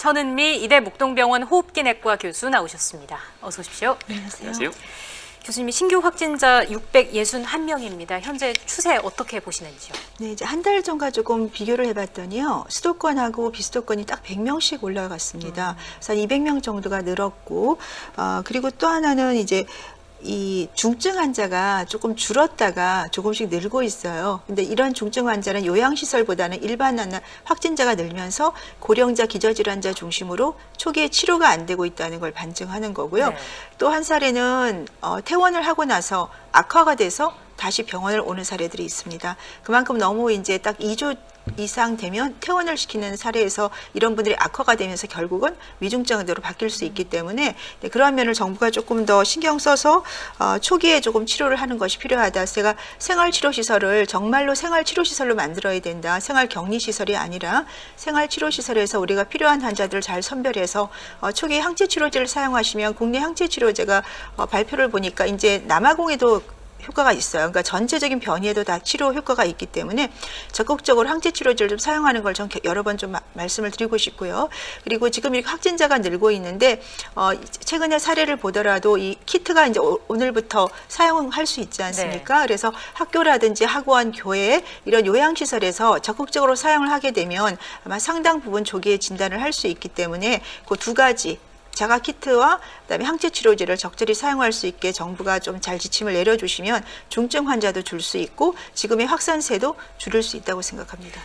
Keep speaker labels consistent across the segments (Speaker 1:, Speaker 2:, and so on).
Speaker 1: 천은미 이대 목동병원 호흡기내과 교수 나오셨습니다. 어서 오십시오.
Speaker 2: 안녕하세요.
Speaker 1: 교수님이 신규 확진자 661명입니다. 현재 추세 어떻게 보시는지요?
Speaker 2: 네, 이제 한 달 전과 조금 비교를 해봤더니요. 수도권하고 비수도권이 딱 100명씩 올라갔습니다. 그래서 200명 정도가 늘었고, 그리고 또 하나는 이제 이 중증 환자가 조금 줄었다가 조금씩 늘고 있어요. 근데 이런 중증 환자는 요양시설보다는 일반 확진자가 늘면서 고령자, 기저질환자 중심으로 초기에 치료가 안 되고 있다는 걸 반증하는 거고요.
Speaker 1: 네.
Speaker 2: 또 한 사례는 퇴원을 하고 나서 악화가 돼서 다시 병원을 오는 사례들이 있습니다. 그만큼 너무 이제 딱 2주 이상 되면 퇴원을 시키는 사례에서 이런 분들이 악화가 되면서 결국은 위중증으로 바뀔 수 있기 때문에 그러한 면을 정부가 조금 더 신경 써서 초기에 조금 치료를 하는 것이 필요하다. 제가 생활치료시설을 정말로 생활치료시설로 만들어야 된다. 생활격리시설이 아니라 생활치료시설에서 우리가 필요한 환자들을 잘 선별해서 초기에 항체치료제를 사용하시면 국내 항체치료제가 발표를 보니까 이제 남아공에도 효과가 있어요. 그러니까 전체적인 변이에도 다 치료 효과가 있기 때문에 적극적으로 항체 치료제를 좀 사용하는 걸 전 여러 번 좀 말씀을 드리고 싶고요. 그리고 지금 이렇게 확진자가 늘고 있는데 최근에 사례를 보더라도 이 키트가 이제 오늘부터 사용할 수 있지 않습니까?
Speaker 1: 네.
Speaker 2: 그래서 학교라든지 학원, 교회 이런 요양시설에서 적극적으로 사용을 하게 되면 아마 상당 부분 조기에 진단을 할 수 있기 때문에 그 두 가지 자가 키트와 그다음에 항체 치료제를 적절히 사용할 수 있게 정부가 좀 잘 지침을 내려주시면 중증 환자도 줄 수 있고 지금의 확산세도 줄일 수 있다고 생각합니다.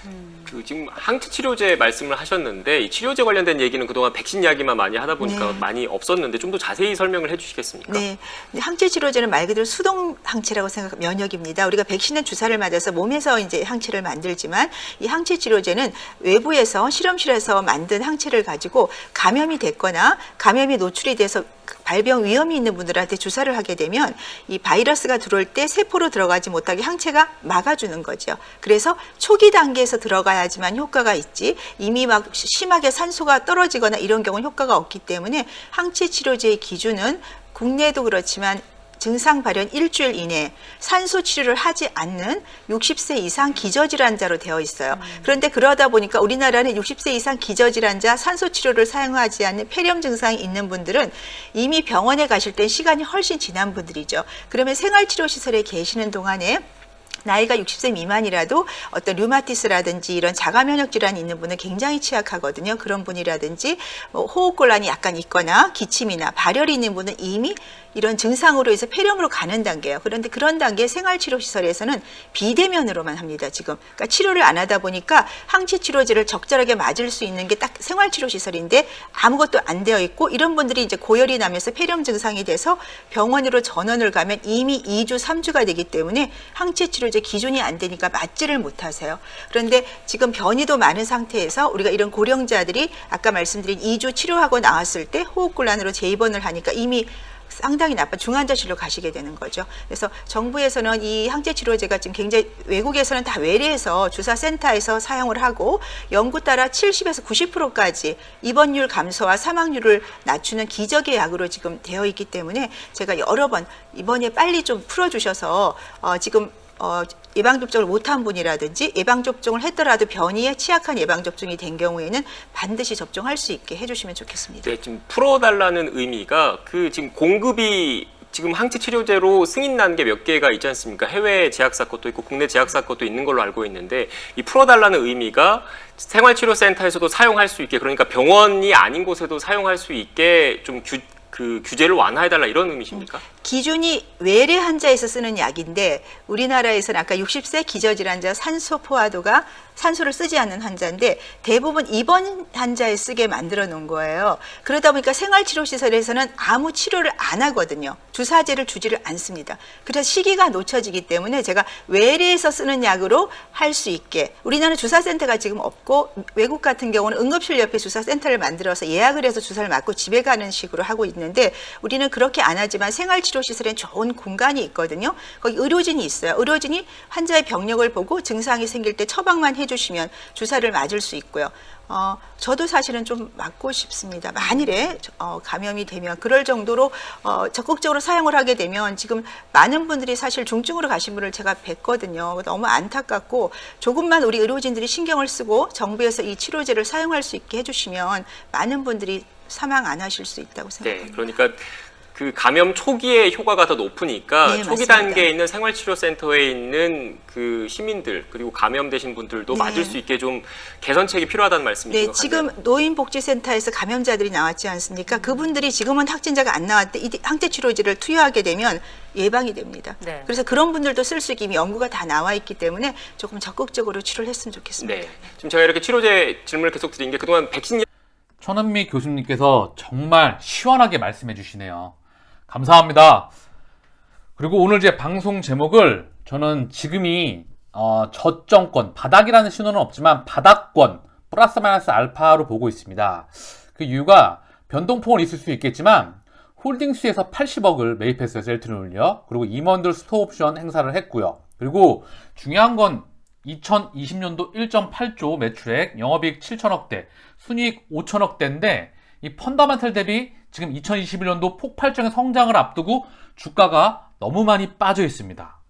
Speaker 3: 지금 항체 치료제 말씀을 하셨는데 이 치료제 관련된 얘기는 그동안 백신 이야기만 많이 하다 보니까
Speaker 2: 네.
Speaker 3: 많이 없었는데 좀 더 자세히 설명을 해주시겠습니까?
Speaker 2: 네, 항체 치료제는 말 그대로 수동 항체라고 면역입니다. 우리가 백신은 주사를 맞아서 몸에서 이제 항체를 만들지만 이 항체 치료제는 외부에서 실험실에서 만든 항체를 가지고 감염이 됐거나 감염이 노출이 돼서 발병 위험이 있는 분들한테 주사를 하게 되면 이 바이러스가 들어올 때 세포로 들어가지 못하게 항체가 막아주는 거죠. 그래서 초기 단계에서 들어가야지만 효과가 있지 이미 막 심하게 산소가 떨어지거나 이런 경우는 효과가 없기 때문에 항체 치료제의 기준은 국내도 그렇지만 증상 발현 일주일 이내 산소 치료를 하지 않는 60세 이상 기저질환자로 되어 있어요. 그런데 그러다 보니까 우리나라는 60세 이상 기저질환자 산소 치료를 사용하지 않는 폐렴 증상이 있는 분들은 이미 병원에 가실 때 시간이 훨씬 지난 분들이죠. 그러면 생활치료시설에 계시는 동안에 나이가 60세 미만이라도 어떤 류마티스라든지 이런 자가 면역 질환이 있는 분은 굉장히 취약하거든요. 그런 분이라든지 호흡곤란이 약간 있거나 기침이나 발열이 있는 분은 이미 이런 증상으로 해서 폐렴으로 가는 단계예요. 그런데 그런 단계 생활치료시설에서는 비대면으로만 합니다. 지금 그러니까 치료를 안 하다 보니까 항체 치료제를 적절하게 맞을 수 있는 게 딱 생활치료시설인데 아무것도 안 되어 있고 이런 분들이 이제 고열이 나면서 폐렴 증상이 돼서 병원으로 전원을 가면 이미 2주, 3주가 되기 때문에 항체 치료제 기준이 안 되니까 맞지를 못하세요. 그런데 지금 변이도 많은 상태에서 우리가 이런 고령자들이 아까 말씀드린 2주 치료하고 나왔을 때 호흡곤란으로 재입원을 하니까 이미 상당히 나쁜 중환자실로 가시게 되는 거죠. 그래서 정부에서는 이 항체 치료제가 지금 굉장히 외국에서는 다 외래해서 주사센터에서 사용을 하고 연구 따라 70에서 90%까지 입원율 감소와 사망률을 낮추는 기적의 약으로 지금 되어 있기 때문에 제가 여러 번 이번에 빨리 좀 풀어주셔서 지금 예방접종을 못한 분이라든지 예방접종을 했더라도 변이에 취약한 예방접종이 된 경우에는 반드시 접종할 수 있게 해주시면 좋겠습니다.
Speaker 3: 네, 지금 풀어달라는 의미가 지금 공급이 지금 항체 치료제로 승인 난 게 몇 개가 있지 않습니까? 해외 제약사 것도 있고 국내 제약사 것도 있는 걸로 알고 있는데 이 풀어달라는 의미가 생활치료센터에서도 사용할 수 있게 그러니까 병원이 아닌 곳에도 사용할 수 있게 좀 규제를 완화해달라 이런 의미십니까?
Speaker 2: 기준이 외래 환자에서 쓰는 약인데 우리나라에서는 아까 60세 기저질환자 산소 포화도가 산소를 쓰지 않는 환자인데 대부분 입원 환자에 쓰게 만들어 놓은 거예요. 그러다 보니까 생활치료시설에서는 아무 치료를 안 하거든요. 주사제를 주지를 않습니다. 그래서 시기가 놓쳐지기 때문에 제가 외래에서 쓰는 약으로 할 수 있게 우리나라는 주사센터가 지금 없고 외국 같은 경우는 응급실 옆에 주사센터를 만들어서 예약을 해서 주사를 맞고 집에 가는 식으로 하고 있는데 우리는 그렇게 안 하지만 생활치료 생활치료시설엔 좋은 공간이 있거든요. 거기 의료진이 있어요. 의료진이 환자의 병력을 보고 증상이 생길 때 처방만 해주시면 주사를 맞을 수 있고요. 저도 사실은 좀 맞고 싶습니다. 만일에 감염이 되면 그럴 정도로 적극적으로 사용을 하게 되면 지금 많은 분들이 사실 중증으로 가신 분을 제가 뵀거든요. 너무 안타깝고 조금만 우리 의료진들이 신경을 쓰고 정부에서 이 치료제를 사용할 수 있게 해주시면 많은 분들이 사망 안 하실 수 있다고 생각합니다.
Speaker 3: 네, 그러니까 그 감염 초기에 효과가 더 높으니까
Speaker 2: 네,
Speaker 3: 초기
Speaker 2: 맞습니다.
Speaker 3: 단계에 있는 생활치료센터에 있는 그 시민들 그리고 감염되신 분들도
Speaker 2: 네.
Speaker 3: 맞을 수 있게 좀 개선책이 필요하다는 말씀이신
Speaker 2: 네,
Speaker 3: 것
Speaker 2: 지금
Speaker 3: 같네요.
Speaker 2: 노인복지센터에서 감염자들이 나왔지 않습니까? 그분들이 지금은 확진자가 안 나왔대 이 항체치료제를 투여하게 되면 예방이 됩니다.
Speaker 1: 네.
Speaker 2: 그래서 그런 분들도 쓸 수 있게 이미 연구가 다 나와 있기 때문에 조금 적극적으로 치료를 했으면 좋겠습니다.
Speaker 3: 네, 지금 제가 이렇게 치료제 질문을 계속 드린 게 그동안 백신
Speaker 4: 천은미 교수님께서 정말 시원하게 말씀해 주시네요. 감사합니다. 그리고 오늘 제 방송 제목을 저는 지금이 저점권, 바닥이라는 신호는 없지만 바닥권, 플러스 마이너스 알파로 보고 있습니다. 그 이유가 변동폭은 있을 수 있겠지만 홀딩스에서 80억을 매입했어요. 셀트리온을요. 그리고 임원들 스톡옵션 행사를 했고요. 그리고 중요한 건 2020년도 1.8조 매출액, 영업이익 7천억대, 순이익 5천억대인데 이 펀더멘털 대비 지금 2021년도 폭발적인 성장을 앞두고 주가가 너무 많이 빠져 있습니다.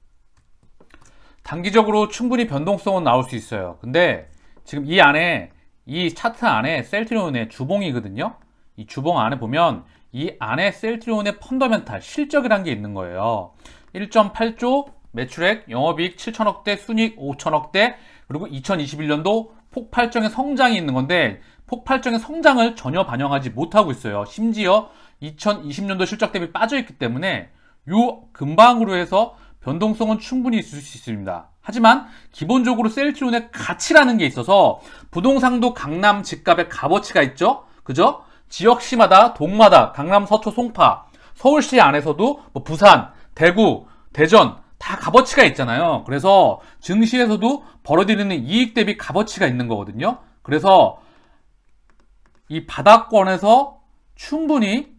Speaker 4: 단기적으로 충분히 변동성은 나올 수 있어요. 근데 지금 이 안에 이 차트 안에 셀트리온의 주봉이거든요. 이 주봉 안에 보면 이 안에 셀트리온의 펀더멘탈 실적이라는 게 있는 거예요. 1.8조 매출액, 영업이익 7천억대, 순이익 5천억대, 그리고 2021년도 폭발적인 성장이 있는 건데 폭발적인 성장을 전혀 반영하지 못하고 있어요. 심지어 2020년도 실적 대비 빠져있기 때문에 요 근방으로 해서 변동성은 충분히 있을 수 있습니다. 하지만 기본적으로 셀트리온의 가치라는 게 있어서 부동산도 강남 집값의 값어치가 있죠. 그죠? 지역시마다 동마다 강남, 서초, 송파, 서울시 안에서도 뭐 부산, 대구, 대전 다 값어치가 있잖아요. 그래서 증시에서도 벌어들이는 이익 대비 값어치가 있는 거거든요. 그래서 이 바닥권에서 충분히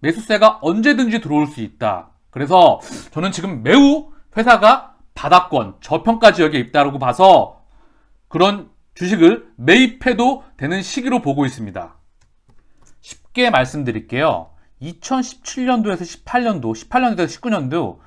Speaker 4: 매수세가 언제든지 들어올 수 있다. 그래서 저는 지금 매우 회사가 바닥권, 저평가 지역에 있다고 봐서 그런 주식을 매입해도 되는 시기로 보고 있습니다. 쉽게 말씀드릴게요. 2017년도에서 18년도에서 19년도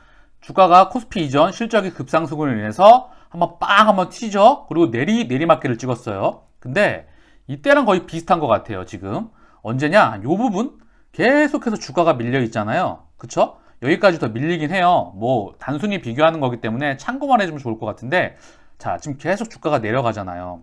Speaker 4: 주가가 코스피 이전 실적의 급상승으로 인해서 한번 튀죠. 그리고 내리막길을 찍었어요. 근데 이때랑 거의 비슷한 것 같아요. 지금 언제냐? 요 부분 계속해서 주가가 밀려 있잖아요. 그쵸? 여기까지 더 밀리긴 해요. 뭐 단순히 비교하는 거기 때문에 참고만 해주면 좋을 것 같은데 자 지금 계속 주가가 내려가잖아요.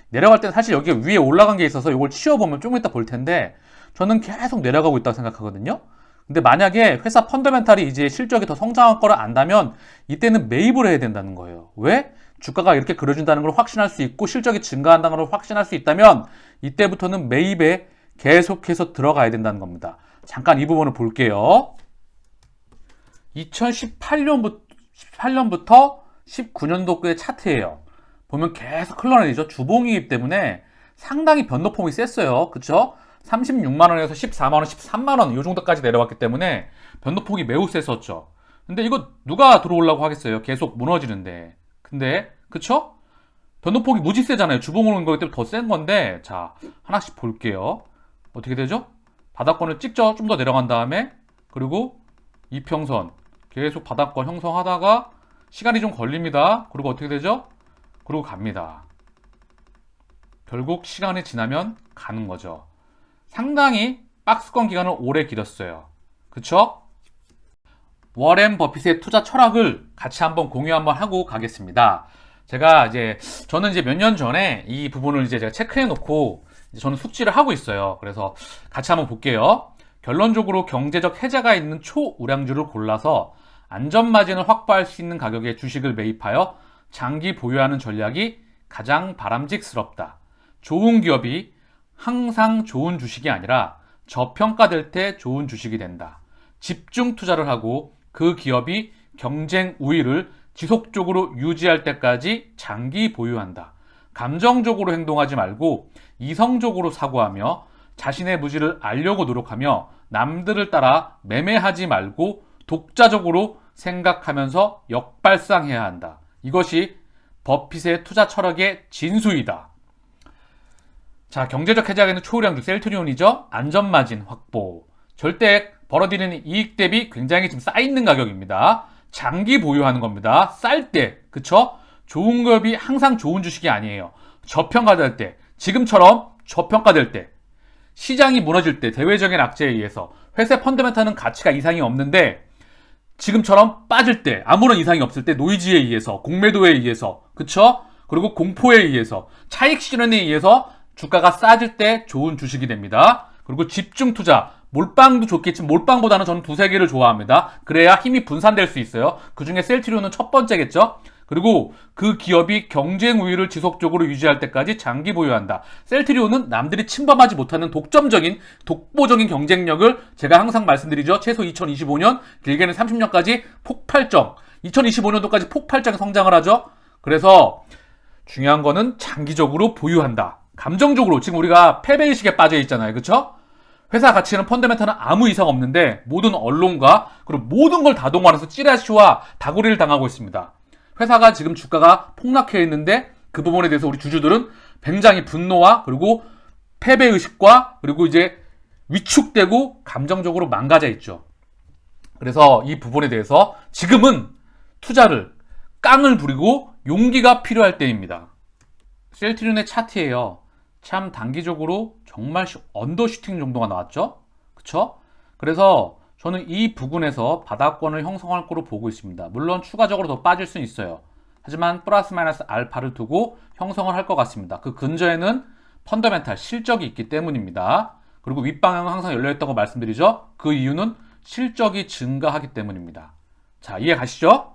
Speaker 4: 내려갈 때는 사실 여기 위에 올라간 게 있어서 이걸 치워보면 조금 이따 볼 텐데 저는 계속 내려가고 있다고 생각하거든요. 근데 만약에 회사 펀더멘탈이 이제 실적이 더 성장할 거를 안다면 이때는 매입을 해야 된다는 거예요. 왜? 주가가 이렇게 그려준다는 걸 확신할 수 있고 실적이 증가한다는 걸 확신할 수 있다면 이때부터는 매입에 계속해서 들어가야 된다는 겁니다. 잠깐 이 부분을 볼게요. 2018년부터 19년도의 차트예요. 보면 계속 흘러내리죠. 주봉이기 때문에 상당히 변동폭이 셌어요. 그쵸? 36만원에서 14만원, 13만원 이 정도까지 내려왔기 때문에 변동폭이 매우 셌었죠. 근데 이거 누가 들어오려고 하겠어요? 계속 무너지는데. 근데 그쵸? 변동폭이 무지 세잖아요. 주봉 오는 거기 때문에 더 센 건데 자 하나씩 볼게요. 어떻게 되죠? 바닥권을 찍죠. 좀 더 내려간 다음에 그리고 이평선 계속 바닥권 형성하다가 시간이 좀 걸립니다. 그리고 어떻게 되죠? 그리고 갑니다. 결국 시간이 지나면 가는 거죠. 상당히 박스권 기간을 오래 길었어요. 그쵸? 워렌 버핏의 투자 철학을 같이 한번 공유 한번 하고 가겠습니다. 저는 이제 몇 년 전에 이 부분을 이제 제가 체크해 놓고 저는 숙지를 하고 있어요. 그래서 같이 한번 볼게요. 결론적으로 경제적 해자가 있는 초우량주를 골라서 안전마진을 확보할 수 있는 가격의 주식을 매입하여 장기 보유하는 전략이 가장 바람직스럽다. 좋은 기업이 항상 좋은 주식이 아니라 저평가될 때 좋은 주식이 된다. 집중 투자를 하고 그 기업이 경쟁 우위를 지속적으로 유지할 때까지 장기 보유한다. 감정적으로 행동하지 말고 이성적으로 사고하며 자신의 무지를 알려고 노력하며 남들을 따라 매매하지 말고 독자적으로 생각하면서 역발상해야 한다. 이것이 버핏의 투자 철학의 진수이다. 자, 경제적 해자에는 초우량주 셀트리온이죠. 안전마진 확보. 절대 벌어들이는 이익 대비 굉장히 지금 쌓이는 가격입니다. 장기 보유하는 겁니다. 쌀 때, 그쵸? 좋은 기업이 항상 좋은 주식이 아니에요. 저평가될 때, 지금처럼 저평가될 때, 시장이 무너질 때, 대외적인 악재에 의해서 회사의 펀더멘탈은 가치가 이상이 없는데 지금처럼 빠질 때, 아무런 이상이 없을 때 노이즈에 의해서, 공매도에 의해서, 그쵸? 그리고 공포에 의해서, 차익 실현에 의해서 주가가 싸질 때 좋은 주식이 됩니다. 그리고 집중 투자, 몰빵도 좋겠지만 몰빵보다는 저는 두세 개를 좋아합니다. 그래야 힘이 분산될 수 있어요. 그 중에 셀트리온은 첫 번째겠죠. 그리고 그 기업이 경쟁 우위를 지속적으로 유지할 때까지 장기 보유한다. 셀트리온은 남들이 침범하지 못하는 독보적인 경쟁력을 제가 항상 말씀드리죠. 최소 2025년, 길게는 30년까지 폭발적, 2025년도까지 폭발적 성장을 하죠. 그래서 중요한 거는 장기적으로 보유한다. 감정적으로 지금 우리가 패배의식에 빠져 있잖아요. 그렇죠? 회사 가치는 펀더멘탈은 아무 이상 없는데 모든 언론과 그리고 모든 걸 다 동원해서 찌라시와 다구리를 당하고 있습니다. 회사가 지금 주가가 폭락해 있는데 그 부분에 대해서 우리 주주들은 굉장히 분노와 그리고 패배의식과 그리고 이제 위축되고 감정적으로 망가져 있죠. 그래서 이 부분에 대해서 지금은 투자를 깡을 부리고 용기가 필요할 때입니다. 셀트리온의 차트예요. 참 단기적으로 정말 언더슈팅 정도가 나왔죠. 그쵸? 그래서 저는 이 부분에서 바닥권을 형성할 거로 보고 있습니다. 물론 추가적으로 더 빠질 수는 있어요. 하지만 플러스 마이너스 알파를 두고 형성을 할 것 같습니다. 그 근저에는 펀더멘탈 실적이 있기 때문입니다. 그리고 윗방향은 항상 열려있다고 말씀드리죠. 그 이유는 실적이 증가하기 때문입니다. 자, 이해 가시죠?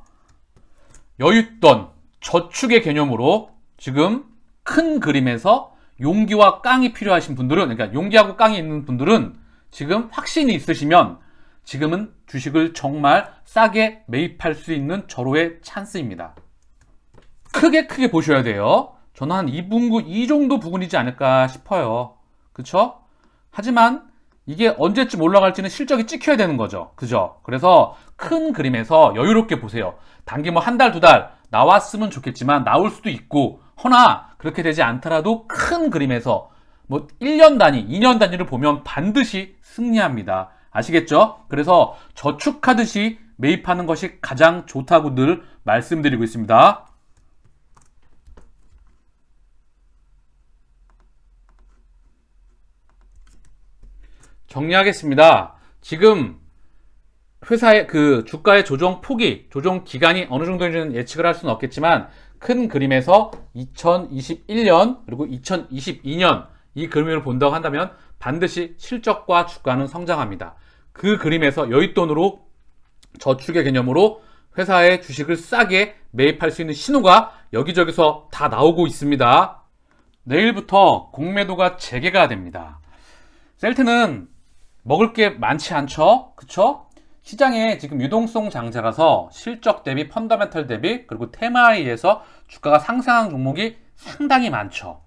Speaker 4: 여윳돈, 저축의 개념으로 지금 큰 그림에서 용기와 깡이 필요하신 분들은, 그러니까 용기하고 깡이 있는 분들은 지금 확신이 있으시면 지금은 주식을 정말 싸게 매입할 수 있는 절호의 찬스입니다. 크게 보셔야 돼요. 저는 한 2분구 이 정도 부분이지 않을까 싶어요. 그쵸? 하지만 이게 언제쯤 올라갈지는 실적이 찍혀야 되는 거죠. 그죠? 그래서 큰 그림에서 여유롭게 보세요. 단기 뭐 한 달, 두 달 나왔으면 좋겠지만 나올 수도 있고, 허나 그렇게 되지 않더라도 큰 그림에서 뭐 1년 단위, 2년 단위를 보면 반드시 승리합니다. 아시겠죠? 그래서 저축하듯이 매입하는 것이 가장 좋다고 늘 말씀드리고 있습니다. 정리하겠습니다. 지금 회사의 그 주가의 조정 폭이, 조정 기간이 어느 정도인지는 예측을 할 수는 없겠지만 큰 그림에서 2021년 그리고 2022년 이 그림을 본다고 한다면 반드시 실적과 주가는 성장합니다. 그 그림에서 여윳돈으로 저축의 개념으로 회사의 주식을 싸게 매입할 수 있는 신호가 여기저기서 다 나오고 있습니다. 내일부터 공매도가 재개가 됩니다. 셀트는 먹을 게 많지 않죠? 그쵸? 시장에 지금 유동성 장세라서 실적 대비 펀더멘털 대비 그리고 테마에 의해서 주가가 상승한 종목이 상당히 많죠.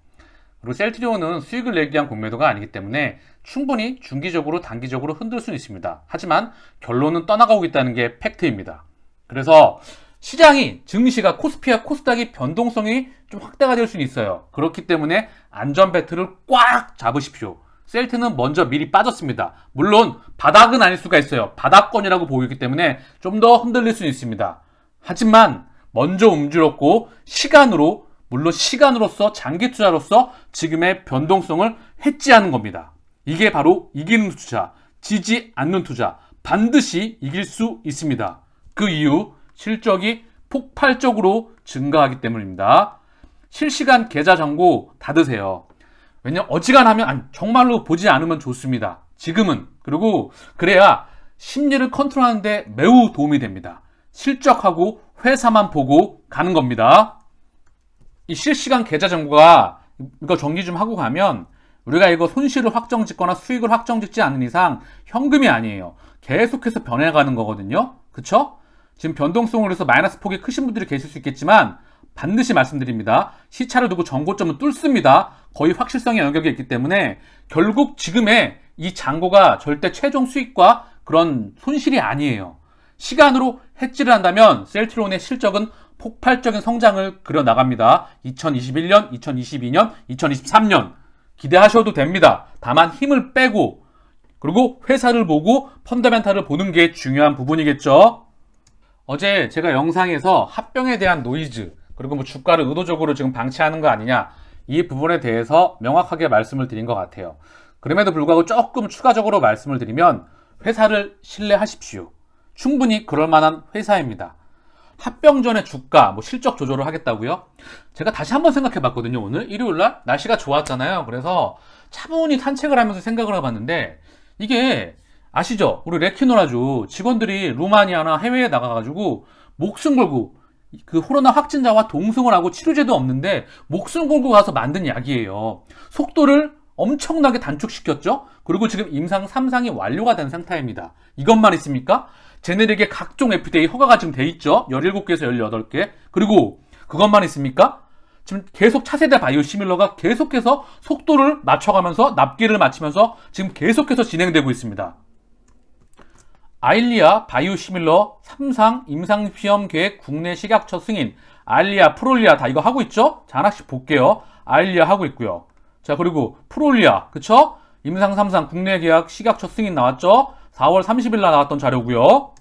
Speaker 4: 그리고 셀트리온은 수익을 내기 위한 공매도가 아니기 때문에 충분히 중기적으로 단기적으로 흔들 수는 있습니다. 하지만 결론은 떠나가고 있다는 게 팩트입니다. 그래서 시장이, 증시가, 코스피와 코스닥이 변동성이 좀 확대가 될 수는 있어요. 그렇기 때문에 안전 배트를 꽉 잡으십시오. 셀트는 먼저 미리 빠졌습니다. 물론 바닥은 아닐 수가 있어요. 바닥권이라고 보이기 때문에 좀 더 흔들릴 수는 있습니다. 하지만 먼저 움직였고 시간으로, 물론 시간으로서 장기 투자로서 지금의 변동성을 해지하는 겁니다. 이게 바로 이기는 투자, 지지 않는 투자, 반드시 이길 수 있습니다. 그 이유, 실적이 폭발적으로 증가하기 때문입니다. 실시간 계좌 잔고 닫으세요. 왜냐면 어지간하면 정말로 보지 않으면 좋습니다. 지금은. 그리고 그래야 심리를 컨트롤하는데 매우 도움이 됩니다. 실적하고 회사만 보고 가는 겁니다. 이 실시간 계좌 잔고가, 이거 정리 좀 하고 가면 우리가 이거 손실을 확정 짓거나 수익을 확정 짓지 않는 이상 현금이 아니에요. 계속해서 변해가는 거거든요. 그쵸? 지금 변동성으로 해서 마이너스 폭이 크신 분들이 계실 수 있겠지만 반드시 말씀드립니다. 시차를 두고 전고점은 뚫습니다. 거의 확실성의 영역이 있기 때문에 결국 지금의 이 잔고가 절대 최종 수익과 그런 손실이 아니에요. 시간으로 해지를 한다면 셀트리온의 실적은 폭발적인 성장을 그려나갑니다. 2021년, 2022년, 2023년 기대하셔도 됩니다. 다만 힘을 빼고 그리고 회사를 보고 펀더멘탈을 보는 게 중요한 부분이겠죠. 어제 제가 영상에서 합병에 대한 노이즈 그리고 뭐 주가를 의도적으로 지금 방치하는 거 아니냐 이 부분에 대해서 명확하게 말씀을 드린 것 같아요. 그럼에도 불구하고 조금 추가적으로 말씀을 드리면 회사를 신뢰하십시오. 충분히 그럴 만한 회사입니다. 합병 전에 주가 뭐 실적 조절을 하겠다고요? 제가 다시 한번 생각해 봤거든요. 오늘 일요일날 날씨가 좋았잖아요. 그래서 차분히 산책을 하면서 생각을 해봤는데 이게 아시죠? 우리 레키노라주 직원들이 루마니아나 해외에 나가가지고 목숨 걸고 그 코로나 확진자와 동승을 하고 치료제도 없는데 목숨 걸고 가서 만든 약이에요. 속도를 엄청나게 단축시켰죠? 그리고 지금 임상 3상이 완료가 된 상태입니다. 이것만 있습니까? 제네릭의 각종 FDA 허가가 지금 돼 있죠? 17개에서 18개. 그리고 그것만 있습니까? 지금 계속 차세대 바이오시밀러가 계속해서 속도를 맞춰가면서 납기를 맞추면서 지금 계속해서 진행되고 있습니다. 아일리아 바이오시밀러 3상 임상시험 계획 국내 식약처 승인. 아일리아, 프롤리아 다 이거 하고 있죠? 자, 하나씩 볼게요. 아일리아 하고 있고요. 자, 그리고 프롤리아, 그쵸? 임상 3상 국내 계약 식약처 승인 나왔죠? 4월 30일 날 나왔던 자료고요.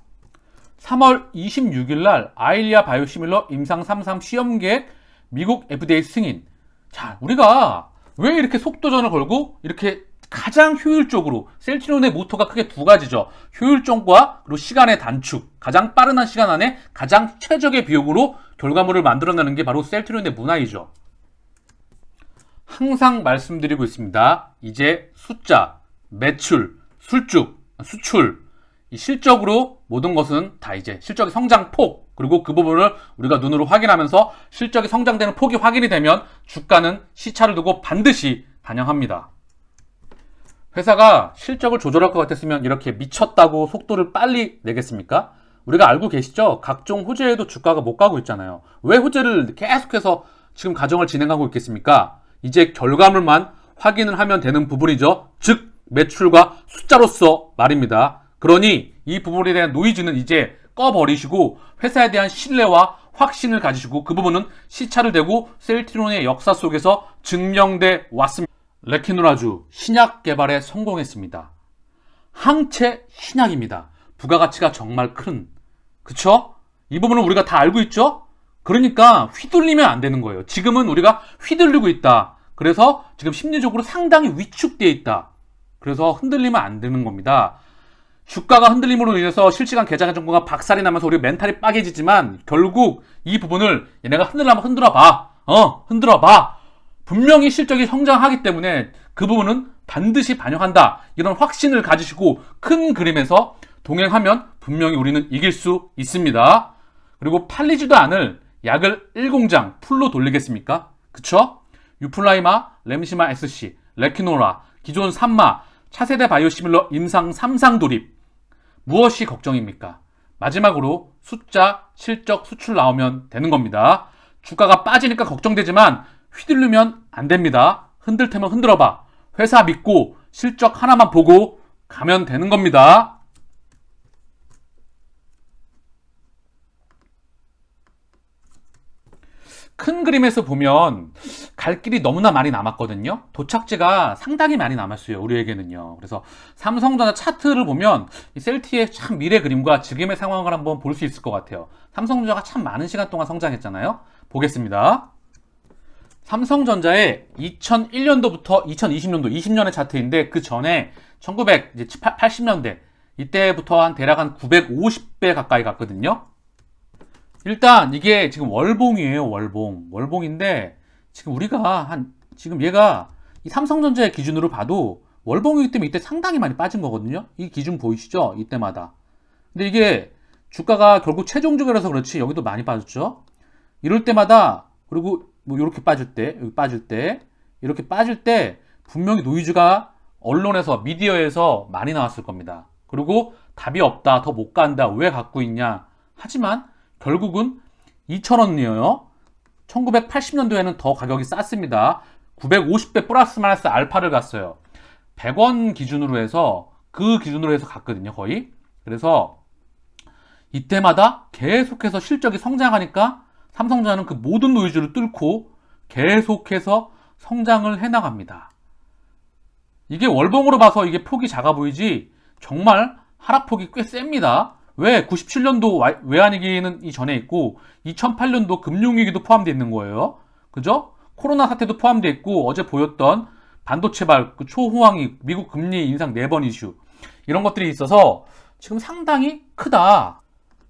Speaker 4: 3월 26일 날 아일리아 바이오시밀러 임상 3상 시험 계획 미국 FDA 승인. 자, 우리가 왜 이렇게 속도전을 걸고 이렇게 가장 효율적으로 셀트리온의 모토가 크게 두 가지죠. 효율적과 그리고 시간의 단축. 가장 빠른 시간 안에 가장 최적의 비용으로 결과물을 만들어내는 게 바로 셀트리온의 문화이죠. 항상 말씀드리고 있습니다. 이제 숫자, 매출, 수출, 이 실적으로 모든 것은 다 이제 실적의 성장폭 그리고 그 부분을 우리가 눈으로 확인하면서 실적이 성장되는 폭이 확인이 되면 주가는 시차를 두고 반드시 반영합니다. 회사가 실적을 조절할 것 같았으면 이렇게 미쳤다고 속도를 빨리 내겠습니까? 우리가 알고 계시죠? 각종 호재에도 주가가 못 가고 있잖아요. 왜 호재를 계속해서 지금 가정을 진행하고 있겠습니까? 이제 결과물만 확인을 하면 되는 부분이죠. 즉 매출과 숫자로서 말입니다. 그러니 이 부분에 대한 노이즈는 이제 꺼버리시고 회사에 대한 신뢰와 확신을 가지시고 그 부분은 시차를 대고 셀트리온의 역사 속에서 증명돼 왔습니다. 레키노라주 신약 개발에 성공했습니다. 항체 신약입니다. 부가가치가 정말 큰, 그쵸? 이 부분은 우리가 다 알고 있죠? 그러니까 휘둘리면 안 되는 거예요. 지금은 우리가 휘둘리고 있다. 그래서 지금 심리적으로 상당히 위축되어 있다. 그래서 흔들리면 안 되는 겁니다. 주가가 흔들림으로 인해서 실시간 계좌 정보가 박살이 나면서 우리 멘탈이 빠개지지만 결국 이 부분을 얘네가 흔들려면 흔들어봐. 흔들어봐. 분명히 실적이 성장하기 때문에 그 부분은 반드시 반영한다. 이런 확신을 가지시고 큰 그림에서 동행하면 분명히 우리는 이길 수 있습니다. 그리고 팔리지도 않을 약을 1공장 풀로 돌리겠습니까? 그쵸? 유플라이마, 렘시마 SC, 레키노라, 기존 3마, 차세대 바이오시밀러 임상 3상 돌입. 무엇이 걱정입니까? 마지막으로 숫자, 실적, 수출 나오면 되는 겁니다. 주가가 빠지니까 걱정되지만 휘둘르면 안 됩니다. 흔들 테면 흔들어봐. 회사 믿고 실적 하나만 보고 가면 되는 겁니다. 큰 그림에서 보면 갈 길이 너무나 많이 남았거든요. 도착지가 상당히 많이 남았어요. 우리에게는요. 그래서 삼성전자 차트를 보면 이 셀티의 참 미래 그림과 지금의 상황을 한번 볼 수 있을 것 같아요. 삼성전자가 참 많은 시간 동안 성장했잖아요. 보겠습니다. 삼성전자의 2001년도부터 2020년도 20년의 차트인데 그 전에 1980년대 이때부터 한 대략 한 950배 가까이 갔거든요. 일단 이게 지금 월봉이에요. 월봉인데 지금 우리가 지금 얘가 이 삼성전자의 기준으로 봐도 월봉이기 때문에 이때 상당히 많이 빠진 거거든요. 이 기준 보이시죠? 이때마다. 근데 이게 주가가 결국 최종적이라서 그렇지 여기도 많이 빠졌죠. 이럴 때마다 그리고 뭐 이렇게 빠질 때, 여기 빠질 때, 이렇게 빠질 때 분명히 노이즈가 언론에서 미디어에서 많이 나왔을 겁니다. 그리고 답이 없다, 더 못 간다, 왜 갖고 있냐. 하지만 결국은 2,000원이에요. 1980년도에는 더 가격이 쌌습니다. 950배 플러스 마이너스 알파를 갔어요. 100원 기준으로 해서 그 기준으로 해서 갔거든요, 거의. 그래서 이때마다 계속해서 실적이 성장하니까 삼성전자는 그 모든 노이즈를 뚫고 계속해서 성장을 해나갑니다. 이게 월봉으로 봐서 이게 폭이 작아 보이지 정말 하락폭이 꽤 셉니다. 왜? 97년도 외환위기는 이전에 있고 2008년도 금융위기도 포함되어 있는 거예요. 그죠? 코로나 사태도 포함되어 있고 어제 보였던 반도체발, 그 초호황이, 미국 금리 인상 4번 이슈 이런 것들이 있어서 지금 상당히 크다.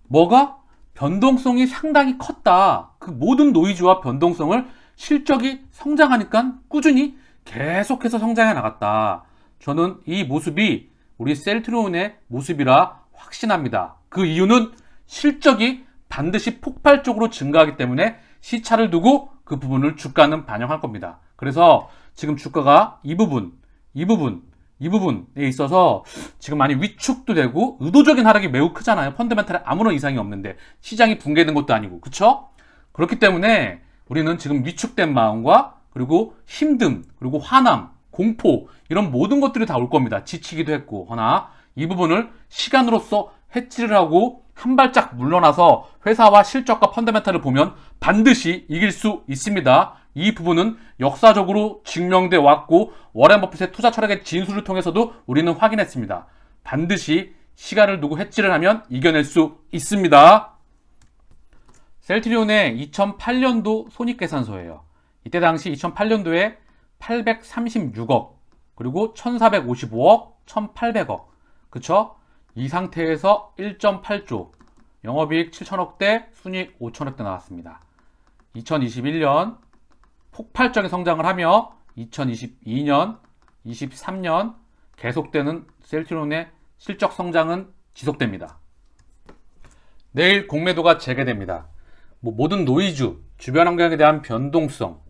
Speaker 4: 뭐가? 변동성이 상당히 컸다. 그 모든 노이즈와 변동성을 실적이 성장하니까 꾸준히 계속해서 성장해 나갔다. 저는 이 모습이 우리 셀트리온의 모습이라 확신합니다. 그 이유는 실적이 반드시 폭발적으로 증가하기 때문에 시차를 두고 그 부분을 주가는 반영할 겁니다. 그래서 지금 주가가 이 부분에 있어서 지금 많이 위축도 되고 의도적인 하락이 매우 크잖아요. 펀더멘탈에 아무런 이상이 없는데 시장이 붕괴된 것도 아니고, 그쵸? 그렇기 때문에 우리는 지금 위축된 마음과 그리고 힘듦, 그리고 화남, 공포 이런 모든 것들이 다 올 겁니다. 지치기도 했고. 허나 이 부분을 시간으로서 해치를 하고 한 발짝 물러나서 회사와 실적과 펀더멘탈을 보면 반드시 이길 수 있습니다. 이 부분은 역사적으로 증명돼 왔고 워렌 버핏의 투자 철학의 진술을 통해서도 우리는 확인했습니다. 반드시 시간을 두고 해치를 하면 이겨낼 수 있습니다. 셀트리온의 2008년도 손익계산서예요. 이때 당시 2008년도에 836억, 그리고 1455억, 1800억. 그쵸? 이 상태에서 1.8조, 영업이익 7천억대, 순이익 5천억대 나왔습니다. 2021년 폭발적인 성장을 하며 2022년, 23년 계속되는 셀트리온의 실적 성장은 지속됩니다. 내일 공매도가 재개됩니다. 모든 노이즈, 주변 환경에 대한 변동성,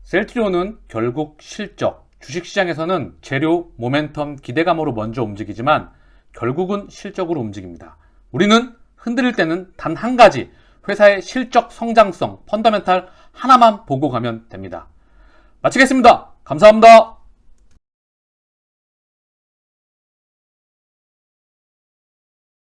Speaker 4: 셀트리온은 결국 실적, 주식시장에서는 재료, 모멘텀, 기대감으로 먼저 움직이지만 결국은 실적으로 움직입니다. 우리는 흔들릴 때는 단 한 가지, 회사의 실적 성장성, 펀더멘탈 하나만 보고 가면 됩니다. 마치겠습니다. 감사합니다.